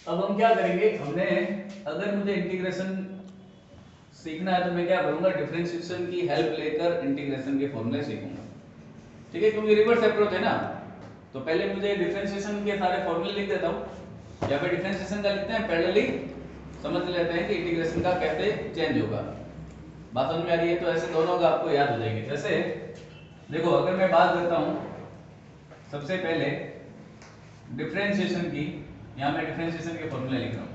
अब हम क्या करेंगे, हमने अगर मुझे इंटीग्रेशन सीखना है तो मैं क्या करूंगा, डिफरेंशिएशन की हेल्प लेकर इंटीग्रेशन के फॉर्मूले सीखूंगा। ठीक है, क्योंकि रिवर्स अप्रोच है ना। तो पहले मुझे डिफरेंशिएशन के सारे फॉर्मूले लिख देता हूं, या फिर डिफरेंशिएशन का लिखते हैं पैरेलली, समझ लेते हैं कि इंटीग्रेशन का कैसे चेंज होगा। बात समझ में आ रही है? तो ऐसे दोनों का आपको याद हो जाएंगे। जैसे देखो, अगर मैं बात करता हूं सबसे पहले डिफरेंशिएशन की, यहां मैं डिफरेंशिएशन के फॉर्मूले लिख रहा हूं।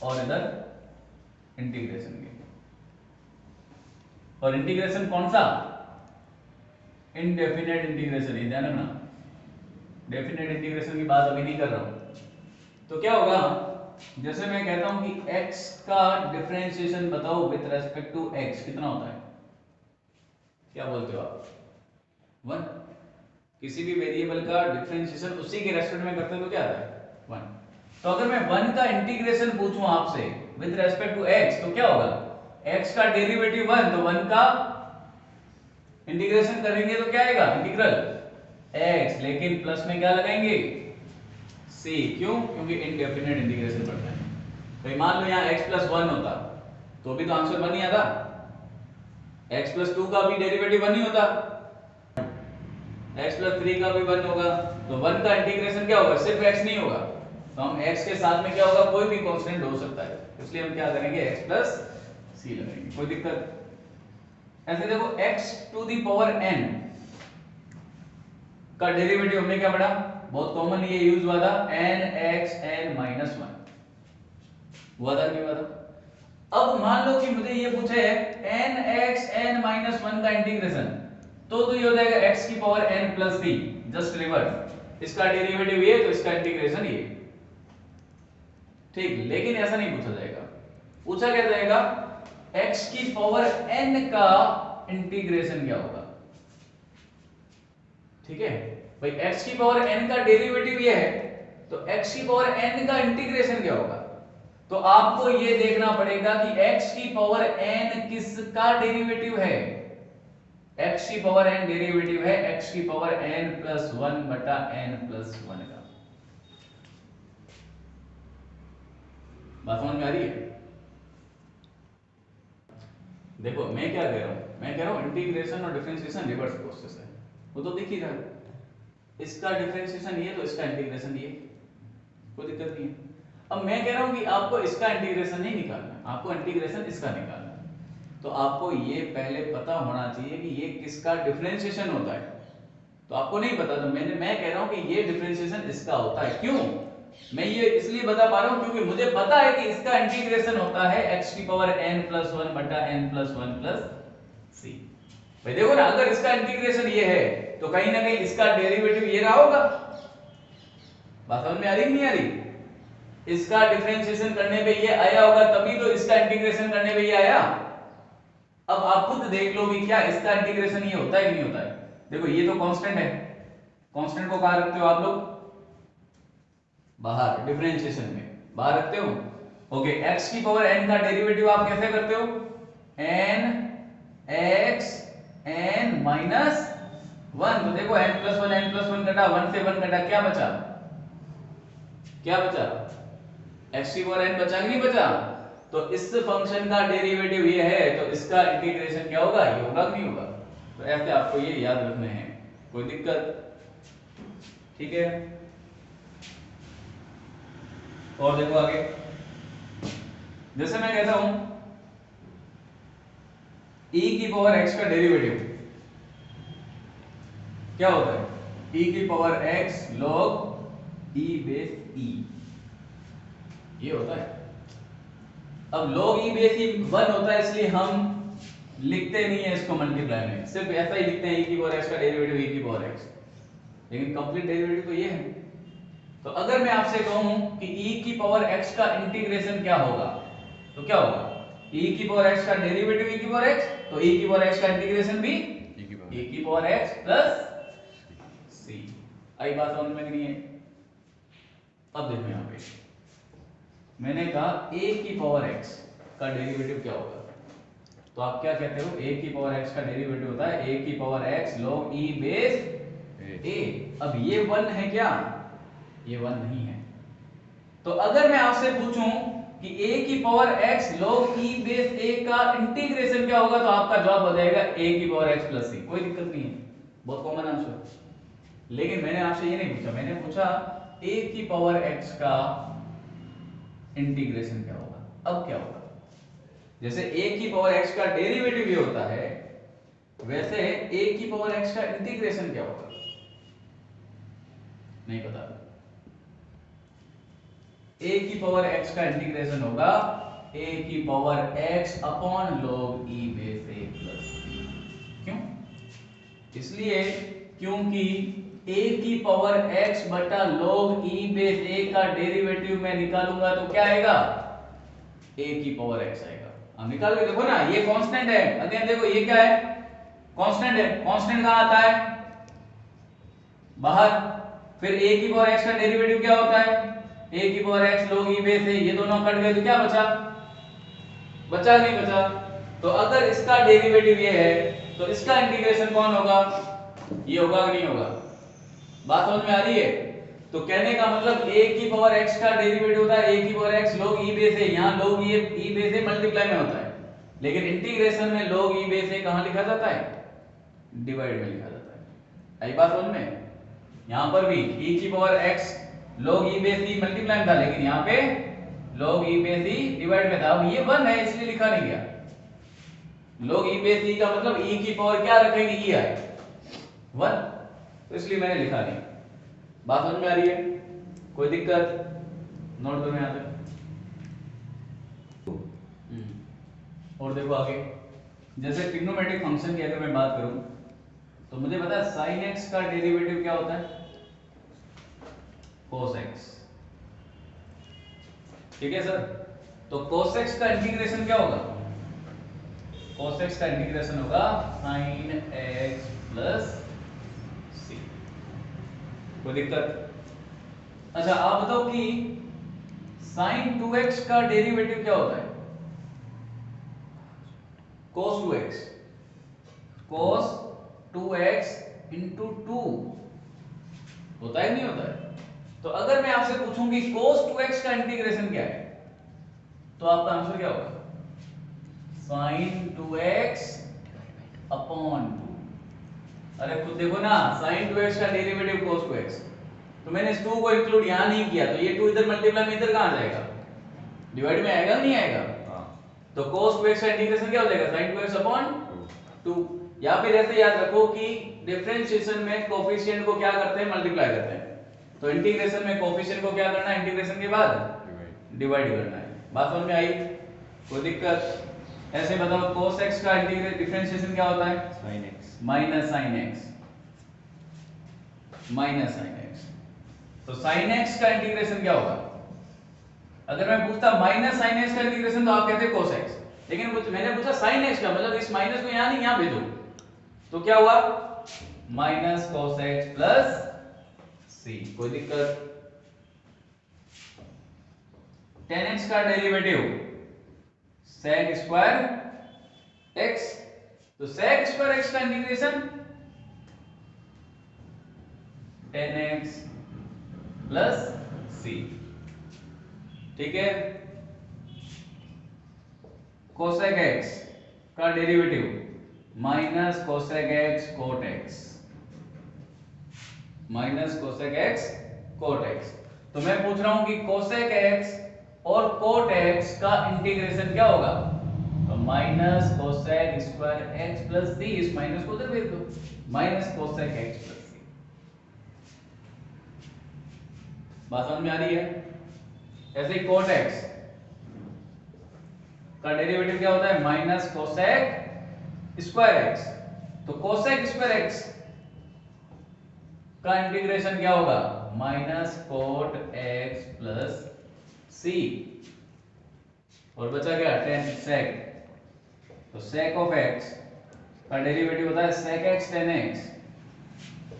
और इधर इंटीग्रेशन के, और इंटीग्रेशन कौन सा, इनडेफिनेट इंटीग्रेशन, ये ध्यान रखना, डेफिनेट इंटीग्रेशन की बात अभी नहीं कर रहा हूं। तो क्या होगा, जैसे मैं कहता हूं कि x का डिफरेंशिएशन बताओ विद रेस्पेक्ट टू x, कितना होता है, क्या बोलते हो आप? 1। किसी भी वेरिएबल का डिफरेंशिएशन उसी के रेस्पेक्ट में करते हैं तो क्या आता है? 1। तो अगर मैं 1 का इंटीग्रेशन पूछूं आपसे विद रेस्पेक्ट टू x, तो क्या होगा, x का डेरिवेटिव 1, तो 1 का इंटीग्रेशन करेंगे तो क्या आएगा, इंटीग्रल x, लेकिन प्लस में क्या लगाएंगे, c। क्यों? क्योंकि इनडेफिनेट इंटीग्रेशन पड़ता है। तो मान लो यहाँ x प्लस 1 होता तो भी तो आंसर 1 ही आता, x प्लस 2 का भी डेरिवेटिव 1 ही होता, x प्लस 3 का भी 1 होगा। तो 1 का इंटीग्रेशन क्या होगा, सिर्फ x नहीं होगा, तो हम x के साथ में क्या होगा, कोई भी कांस्टेंट हो सकता है, इसलिए हम क्या करेंगे, x प्लस c लगाएंगे, कोई दिक्कत। ऐसे देखो, x to the power n का डेरिवेटिव हमने क्या पढ़ा, बहुत कॉमन ये यूज हुआ था, n(x(n-1) हुआ था नहीं हुआ था? अब मान लो कि मुझे ये पूछे n(x(n-1) का इंटीग्रेशन, तो ये हो जाएगा x की power n plus c, just reverse, इसका डेरिवेटिव ये तो इसका इंटीग्रेशन ये, ठीक। लेकिन ऐसा नहीं पूछा जाएगा, पूछा क्या जाएगा, x की पावर n का इंटीग्रेशन क्या होगा, ठीक है भाई, x की पावर n का डेरिवेटिव ये है, तो x की पावर n का इंटीग्रेशन क्या होगा। तो आपको ये देखना पड़ेगा कि x की पावर n किसका डेरिवेटिव है, x की पावर n डेरिवेटिव है x की पावर n प्लस 1 बटा n प्लस 1 का। बात समझ में आ रही है? देखो मैं क्या कह रहा हूं, मैं कह रहा हूं इंटीग्रेशन और डिफरेंशिएशन रिवर्स प्रोसेस है, वो तो दिख ही रहा है, इसका डिफरेंशिएशन ये तो इसका इंटीग्रेशन ये, कोई दिक्कत नहीं है। अब मैं कह रहा हूं कि आपको इसका इंटीग्रेशन नहीं निकालना, आपको इंटीग्रेशन इसका निकालना है, तो आपको ये पहले पता होना चाहिए कि ये किसका डिफरेंशिएशन होता है। तो आपको नहीं पता, तो मैं कह रहा हूं कि ये डिफरेंशिएशन इसका होता है। क्यों मैं ये इसलिए बता पा रहा हूं, क्योंकि मुझे पता है कि इसका इंटीग्रेशन होता है x की पावर n प्लस 1 बटा n प्लस 1 प्लस c। भाई देखो ना, अगर इसका इंटीग्रेशन ये है तो कहीं ना कहीं इसका डेरिवेटिव ये रहा होगा। बात समझ में आ रही नहीं आ रही? इसका डिफरेंशिएशन करने पे ये आया होगा, तभी तो इसका इंटीग्रेशन करने पे ये आया। अब आप खुद देख लो कि क्या इसका इंटीग्रेशन ये होता है कि नहीं होता है। देखो ये तो कांस्टेंट है, कांस्टेंट को कहां रखते हो आप लोग, बाहर, डिफरेंशिएशन में बाहर रखते हो। ओके, x की पावर n का डेरिवेटिव आप कैसे करते हो, n x n माइनस 1। तो देखो n प्लस 1 कटा, 1 से 1 कटा, क्या बचा, क्या बचा, x की पावर n बचा कि नहीं बचा। तो इस फंक्शन का डेरिवेटिव ये है, तो इसका इंटीग्रेशन क्या होगा, ये होगा कि नहीं होगा। तो ऐसे आपको ये याद रखने हैं, कोई दिक्कत, ठीक है। और देखो आगे, जैसे मैं कहता हूं e की पावर x का डेरिवेटिव क्या होता है, e की power x log e base e, ये होता है। अब log e बेस e 1 होता है, इसलिए हम लिखते नहीं है इसको मल्टीप्लाई में, सिर्फ ऐसा ही लिखते हैं e की पावर x का डेरिवेटिव e की पावर x, लेकिन कंप्लीट डेरिवेटिव तो ये है। तो अगर मैं आपसे कहूं कि e की पावर x का इंटीग्रेशन क्या होगा, तो क्या होगा, e की पावर x का डेरिवेटिव e की पावर x, तो e की पावर x का इंटीग्रेशन भी e की पावर x प्लस c। आई बात समझ में नहीं है? अब देखो यहां पे मैंने कहा a की पावर x का डेरिवेटिव क्या होगा, तो आप क्या कहते हो, a की पावर x का डेरिवेटिव होता है a की power x log e base a. अब ये 1 है क्या? ये 1 नहीं है। तो अगर मैं आपसे पूछूं कि a की power x log e base a का इंटीग्रेशन क्या होगा, तो आपका जवाब हो जाएगा a की पावर x प्लस c। कोई दिक्कत नहीं है, बहुत कॉमन आंसर। लेकिन मैंने आपसे ये नहीं पूछा, मैंने पूछा a की पावर x का इंटीग्रेशन क्या होगा। अब क्या होगा? जैसे a की पावर x का डेरिवेटिव ये होता है, वैसे a की पावर x का इंटीग्रेशन क्या होगा? नहीं पता। a की पावर x का इंटीग्रेशन होगा a की power x upon log e base a plus c। क्यों? इसलिए क्योंकि a की पावर x बटा log e बेस a का डेरिवेटिव मैं निकालूंगा तो क्या आएगा? a की पावर x आएगा। अब निकाल के देखो ना, ये कांस्टेंट है। अगेन देखो ये क्या है? कांस्टेंट है। कांस्टेंट कहां आता है? बाहर। फिर a की पावर x का डेरिवेटिव क्या होता है? a की power x log e base a। ये दोनों कट गए तो क्या बचा? बचा नहीं बचा? तो अगर इसका डेरिवेटिव ये है तो इसका इंटीग्रेशन कौन होगा? ये होगा कि नहीं होगा? बात समझ में आ रही है? तो कहने का मतलब a की पावर x का डेरिवेटिव होता है a की power x log e base a। यहां log e base a multiply में होता है, लेकिन इंटीग्रेशन में log e बेस a कहां लिखा जाता है? डिवाइड में लिखा जाता है। आई बात समझ में? यहां पर भी e की power x log e base e multiply में था, लेकिन यहां पे log e base e divide में था। अब ये 1 है इसलिए लिखा नहीं गया। log e बेस e का मतलब e की पावर क्या रखेंगे? e आए 1, तो इसलिए मैंने लिखा नहीं। बात समझ में आ रही है? कोई दिक्कत? नोट करो यहां तक। और देखो आगे, जैसे ट्रिग्नोमेट्रिक फंक्शन की अगर मैं बात करूं तो मुझे पता है sin x का डेरिवेटिव क्या होता है? cos x। ठीक है सर? तो cos x का इंटीग्रेशन क्या होगा? cos x का इंटीग्रेशन होगा sin x प्लस c। कोई दिक्कत? अच्छा आप बताओ कि sin 2x का डेरिवेटिव क्या होता है? cos 2x। cos 2x into 2 होता है नहीं होता है? तो अगर मैं आपसे पूछूं कि cos 2x का इंटीग्रेशन क्या है, तो आपका आंसर क्या होगा? sin 2x upon 2। अरे खुद देखो ना, sin 2x का डेरिवेटिव cos 2x, तो मैंने इस 2 को इंक्लूड यहां नहीं किया, तो ये 2 इधर मल्टीप्लाई में इधर कहां जाएगा? डिवाइड में आएगा नहीं आएगा? तो cos 2x का इंटीग्रेशन क्या हो जाएगा? sin 2x upon 2। या फिर ऐसे याद रखो कि डिफरेंशिएशन में कोफिशिएंट को क्या करते हैं? मल्टीप्लाई करते हैं। तो इंटीग्रेशन में कोफिशिएंट को क्या करना है? इंटीग्रेशन के बाद डिवाइड करना है। बात समझ में आई? कोई दिक्कत? ऐसे बताओ cos x का इंटीग्रेट डिफरेंशिएशन क्या होता है? sin x minus sin x minus sin x। तो sin x का इंटीग्रेशन क्या होगा? अगर मैं पूछता माइनस sin x का इंटीग्रेशन तो आप कहते cos x, लेकिन मैंने पूछा sin x का, मतलब इस माइनस को यहां नहीं यहां भेजो, तो क्या हुआ? Minus cos x plus c। कोई दिक्कत? tan x का डेरिवेटिव sec स्क्वायर x, तो sec स्क्वायर x का integration tan x plus c। ठीक है? cosec x का derivative minus cosec x cot x, minus cosec x cot x। तो मैं पूछ रहा हूं कि cosec x और cot x का इंटीग्रेशन क्या होगा? तो minus cosec square x plus c। इस माइनस को उधर भेज दो, minus cosec x plus c। बात समझ में आ रही है? ऐसे ही cot x का डेरिवेटिव क्या होता है? Minus cosec square x। तो cosec स्क्वायर x का इंटीग्रेशन क्या होगा? Minus cot x plus c। और बचा क्या? tan sec। तो sec ऑफ x का डेरिवेटिव होता है sec x tan x।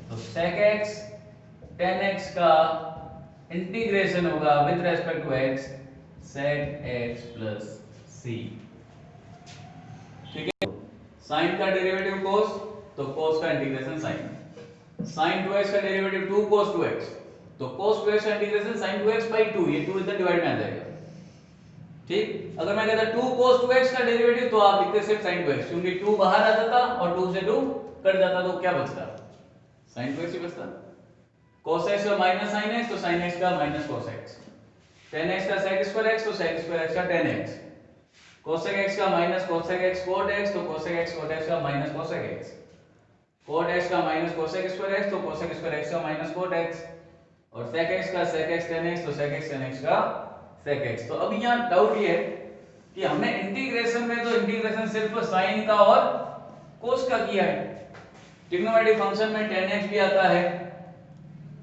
तो sec x tan x का इंटीग्रेशन होगा with respect to x sec x plus c। ठीक है? sin का डेरिवेटिव cos, तो cos का इंटीग्रेशन sin। sin 2x का डेरिवेटिव 2 cos 2x, तो cos 2x का इंटीग्रेशन sin 2x by 2, ये 2 इधर डिवाइड में आ जाएगा। ठीक, अगर मैं कहता 2 cos 2x का डेरिवेटिव तो आप लिखते सिर्फ sin 2x, क्योंकि 2 बाहर आ जाता और 2 से 2 कट जाता तो क्या बचता, sin 2x ही बचता। cos x का माइनस sin x तो sin x का minus cos x, tan x का sec स्क्वायर x तो sec स्क्वायर x का tan x, cosec x का minus cosec x cot x तो cosec x cot x का minus cosec x, cot x का minus cosec square x तो cosec square x का minus cot x, और sec x का sec x tan x तो sec x tan x का sec x। तो अब यहाँ डाउट ये है कि हमने इंटीग्रेशन में तो इंटीग्रेशन सिर्फ sin का और cos का किया है, ट्रिग्नोमेट्रिक फंक्शन में tan x भी आता है,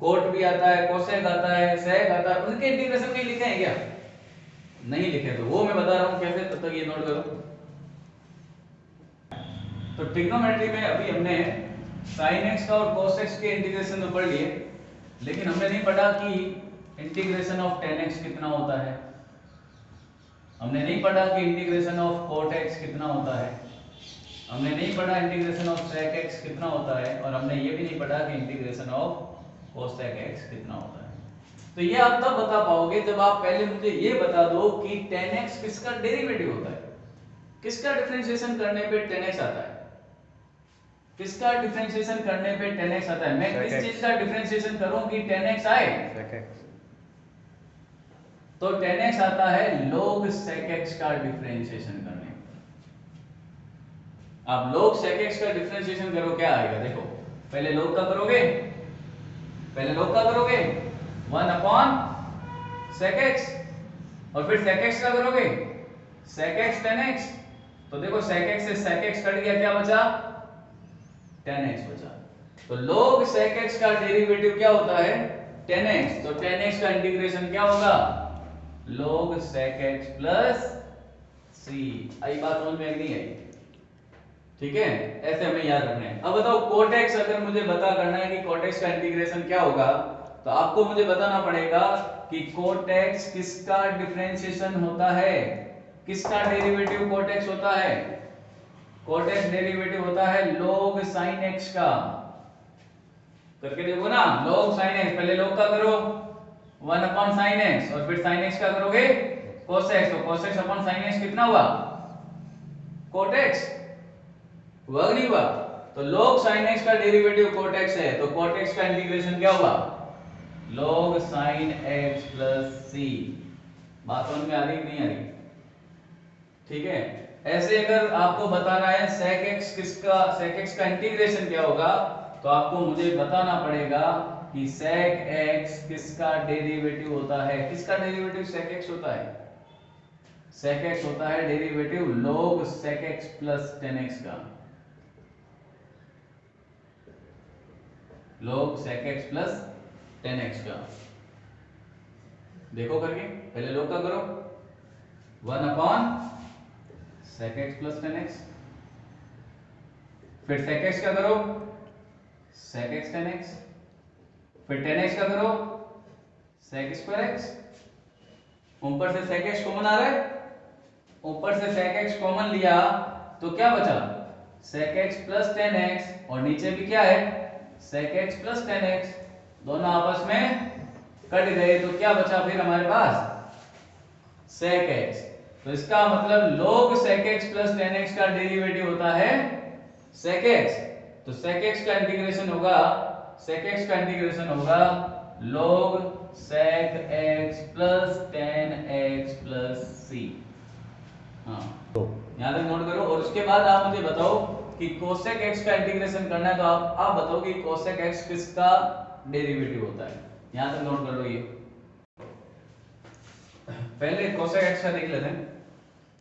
cot भी आता है, cosec आता है, sec आता है, उनके इंटीग्रेशन कहीं लिखे हैं क्या? नहीं लिखे, तो वो मैं बता रहा हूं कैसे, तब तक ये नोट करो। तो ट्रिग्नोमेट्री में अभी हमने sin x का और cos x के इंटीग्रेशन तो पढ़ लिए, लेकिन हमने नहीं पढ़ा कि इंटीग्रेशन ऑफ tan x कितना होता है, हमने नहीं पढ़ा कि इंटीग्रेशन ऑफ cot x कितना होता है, हमने नहीं पढ़ा इंटीग्रेशन ऑफ sec x कितना होता है, और हमने ये भी नहीं पढ़ा कि इंटीग्रेशन ऑफ cosec x कितना होता है। तो ये आप तब बता पाओगे जब आप पहले मुझे ये बता दो कि tan x किसका डेरिवेटिव होता है, किसका डिफरेंशिएशन करने पे tan x आता है, किसका डिफरेंशिएशन करने पे tan x आता है। मैं किस चीज का डिफरेंशिएशन करूं कि tan x आए, तो tan x आता है log sec x का डिफरेंशिएशन करने। आप log sec x का डिफरेंशिएशन करो, क्या आएगा देखो, पहले log का करोगे, पहले log का करोगे 1 अपॉन sec x, और फिर sec x का करोगे sec x tan x, तो देखो sec x से sec x कट गया, क्या बचा tan x बचा। तो log sec x का डेरिवेटिव क्या होता है tan x, तो tan x का इंटीग्रेशन क्या होगा log sec x plus c। आई बात समझ में आई नहीं आई? ठीक है, ऐसे हमें याद रखना है। अब बताओ cot x, अगर मुझे बता करना है कि cot x का इंटीग्रेशन क्या होगा, तो आपको मुझे बताना पड़ेगा कि cot x किसका डिफरेंशिएशन होता है, किसका डेरिवेटिव cot x होता है, cot x डेरिवेटिव होता है log sin x का। करके देखो ना, log sin x, पहले log का करो 1 अपॉन sin x, और फिर sin x का करोगे cos x, तो cos x upon sin x कितना हुआ cot x, हुआ नहीं हुआ? तो log sin x का डेरिवेटिव cot x है, तो cot x का इंटीग्रेशन क्या हुआ log sin x plus c। बात समझ में आ रही नहीं आ रही? ठीक है, ऐसे अगर आपको बताना है sec x किसका, sec x का इंटीग्रेशन क्या होगा, तो आपको मुझे बताना पड़ेगा कि sec x किसका डेरिवेटिव होता है, किसका डेरिवेटिव sec x होता है, sec x होता है derivative log sec x plus tan x का, log sec x plus tan x का। देखो करके, पहले log का करो 1 upon sec x plus tan x, फिर sec x का करो sec x tan x, फिर tan x का करो sec स्क्वायर x, ऊपर से sec x कॉमन आ रहा है, ऊपर से sec x कॉमन लिया तो क्या बचा sec x plus tan x, और नीचे भी क्या है sec x plus tan x, दोनों आपस में कट गए, तो क्या बचा फिर हमारे पास sec x। तो इसका मतलब log sec x plus tan x का डेरिवेटिव होता है sec x, तो sec x का इंटीग्रेशन होगा, sec x का इंटीग्रेशन होगा log sec x plus tan x plus c। हाँ, यहाँ तक नोट करो। और उसके बाद आप मुझे बताओ कि cosec x का इंटीग्रेशन करना है, तो आप बताओ कि cosec x किसका डेरिवेटिव होता है, यहाँ तक नोट कर लो। ये पहले cosec x का देख लेते हैं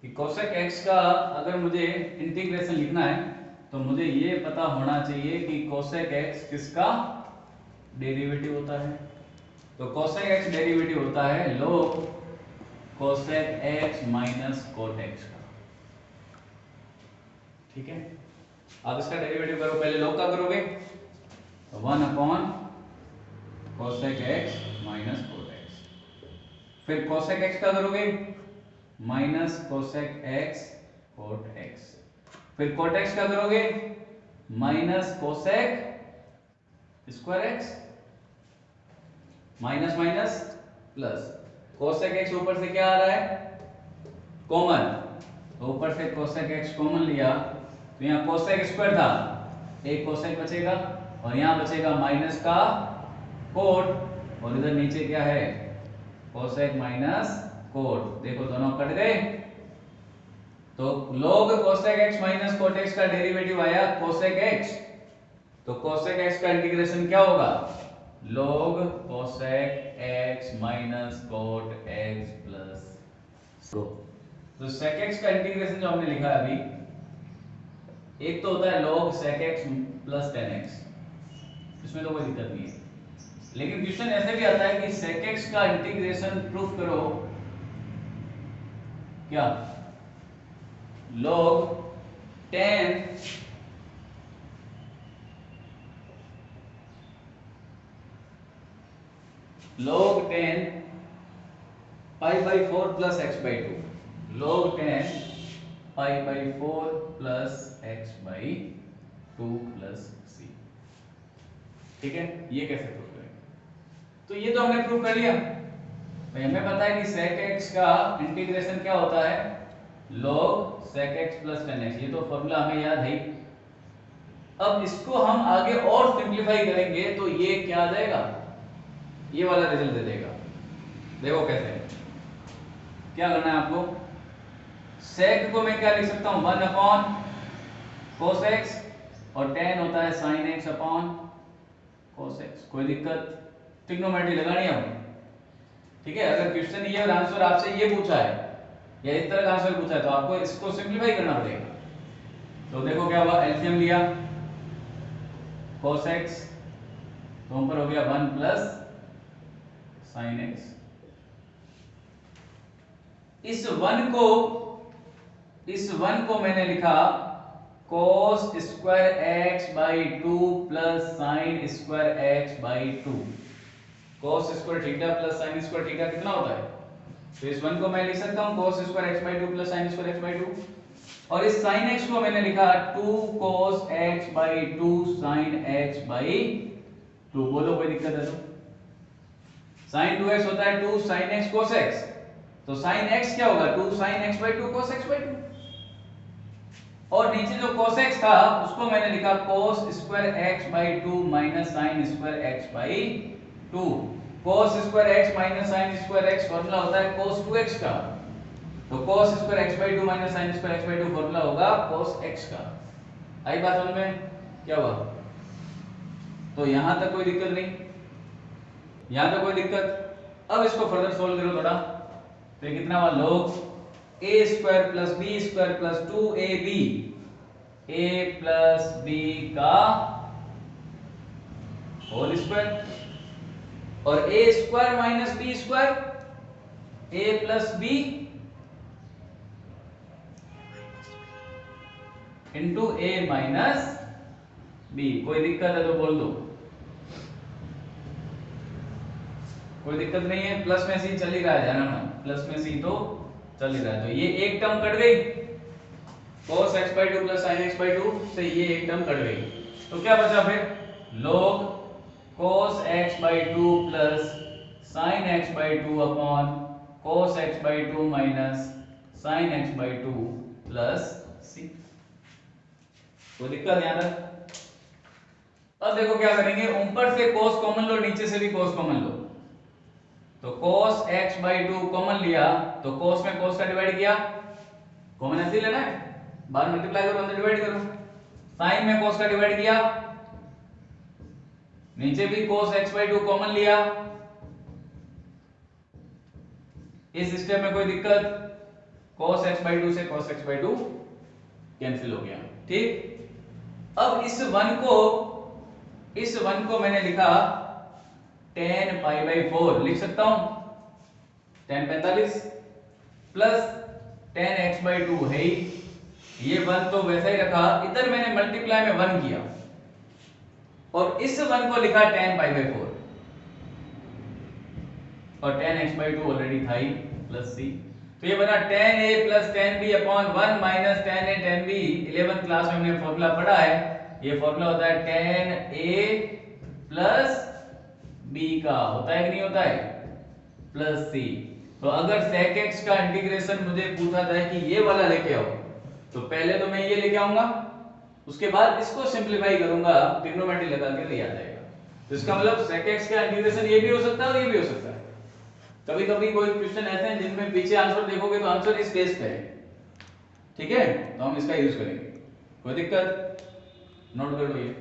कि cosec x का अगर मुझे इंटीग्रेशन लिखना है तो मुझे ये पता होना चाहिए कि cosec x किसका डेरिवेटिव होता है। तो cosec x डेरिवेटिव होता है log cosec x minus cot x का। ठीक है, आप इसका डेरिवेटिव करो, पहले log का करोगे तो 1 upon cosec x minus cot x, फिर cosec x का करोगे minus cosec x cot x, फिर cot x का करोगे minus cosec square x minus minus plus cosec x ऊपर से क्या आ रहा है कॉमन, तो ऊपर से कोसेक एक्स कॉमन लिया तो यहाँ कोसेक स्क्वायर था, एक कोसेक बचेगा और यहाँ बचेगा माइनस का कोट और इधर नीचे क्या है कोसेक माइनस कोट। देखो दोनों कट गए तो log cosec x minus cot x का डेरिवेटिव आया कोसेक x, तो कोसेक x का इंटीग्रेशन क्या होगा log cosec x minus cot x plus तो sec x का इंटीग्रेशन जो हमने लिखा है अभी, एक तो होता है log sec x plus tan x, इसमें तो कोई दिक्कत नहीं है, लेकिन क्वेश्चन ऐसे भी आता है कि sec x का इंटीग्रेशन प्रूफ करो क्या log tan pi by 4 plus x by 2 log tan pi by 4 plus x by 2 plus c. ठीक है, ये कैसे प्रूफ करेंगे, तो ये तो हमने प्रूफ कर लिया भाई, हमें पता है कि sec x का इंटीग्रेशन क्या होता है log sec x plus tan x, ये तो फॉर्मूला हमें याद है। अब इसको हम आगे और सिंपलीफाई करेंगे तो ये क्या आ जाएगा, ये वाला रिजल्ट दे देगा। देखो कैसे, क्या करना है आपको, sec को मैं क्या लिख सकता हूं 1 अपॉन cos x और tan होता है sin x upon cos x, कोई दिक्कत, ट्रिग्नोमेट्री लगानी है हमें। ठीक है, अगर क्वेश्चन ये आंसर आपसे ये पूछा है या इस तरह का आंसर पूछा है तो आपको इसको सिंपलीफाई करना पड़ेगा। तो देखो क्या हुआ, एलसीएम लिया cos x तो ऊपर हो गया 1 प्लस sin x, इस 1 को मैंने लिखा cos square x by 2 plus sin square x by 2, cos square theta plus sin square theta कितना होता है, तो इस 1 को मैं लिख सकता हूं cos square x by 2 plus sin square x by 2, और इस sin x को मैंने लिखा 2 cos x by 2 sin x by 2। बोलो कोई दिक्कत है तो, sin 2x होता है 2 sin x cos x, तो sin x क्या होगा 2 sin x by 2 cos x by 2, और नीचे जो cos x था उसको मैंने लिखा cos square x by 2 minus sin square x by 2। cos square x minus sin square x formula होता है cos 2x का, तो cos square x by 2 minus sin square x by 2 formula होगा cos x का। आई बात समझ में, क्या हुआ, तो यहां तक कोई दिक्कत नहीं, यहां तक कोई दिक्कत। अब इसको फर्दर सोल्व करो थोड़ा, तो ये कितना हुआ log a square plus b square plus 2ab a plus b का होल स्क्वायर, और a square minus b square a plus b into a minus b। कोई दिक्कत है तो बोल दो, कोई दिक्कत नहीं है, प्लस में सी चल ही रहा है, जाना ना, प्लस में सी तो चल ही रहा है। तो ये एक टर्म कट गई cos x by 2 plus sin x by 2 से, ये एक टर्म कट गई, तो क्या बचा फिर log cos x by 2 plus sin x by 2 upon cos x by 2 minus sin x by 2 plus c। कोई दिक्कत यहां तक। अब देखो क्या करेंगे, ऊपर से cos कॉमन लो, नीचे से भी cos कॉमन लो, तो cos x बाई 2 कॉमन लिया तो cos में cos का डिवाइड किया, कॉमन ऐसे ही लेना है, बाहर मल्टीप्लाई करो अंदर डिवाइड करो, sin में cos का डिवाइड किया, नीचे भी cos x बाई 2 कॉमन लिया, इस स्टेप में कोई दिक्कत, cos x बाई 2 से cos x बाई 2 कैंसिल हो गया। ठीक, अब इस 1 को मैंने लिखा tan पाई बाई 4, लिख सकता हूं tan 45 plus tan x by 2 है ही, ये 1 तो वैसा ही रखा, इधर मैंने मल्टीप्लाई में 1 किया और इस 1 को लिखा tan पाई बाई 4, और tan x बाई 2 ऑलरेडी था ही प्लस c, तो ये बना tan a plus tan b upon 1 minus tan a tan b। 11th class में हमने फॉर्मूला पढ़ा है, ये फॉर्मूला होता है tan a प्लस बी का होता है कि नहीं होता है, प्लस सी। तो अगर sec x का इंटीग्रेशन मुझे पूछा जाए कि ये वाला लेके आओ, तो पहले तो मैं ये लेके आऊंगा, उसके बाद इसको सिंप्लीफाई करूंगा, ट्रिग्नोमेट्री लगा के ले आ जाएगा। तो इसका मतलब sec x का इंटीग्रेशन ये भी हो सकता है और ये भी हो सकता है। कभी कभी कोई क्वेश्चन ऐसे हैं जिनमें पीछे आंसर देखोगे तो आंसर इस बेस पे है, ठीक है, तो हम इसका यूज करेंगे, कोई दिक्कत, नोट कर लो ये।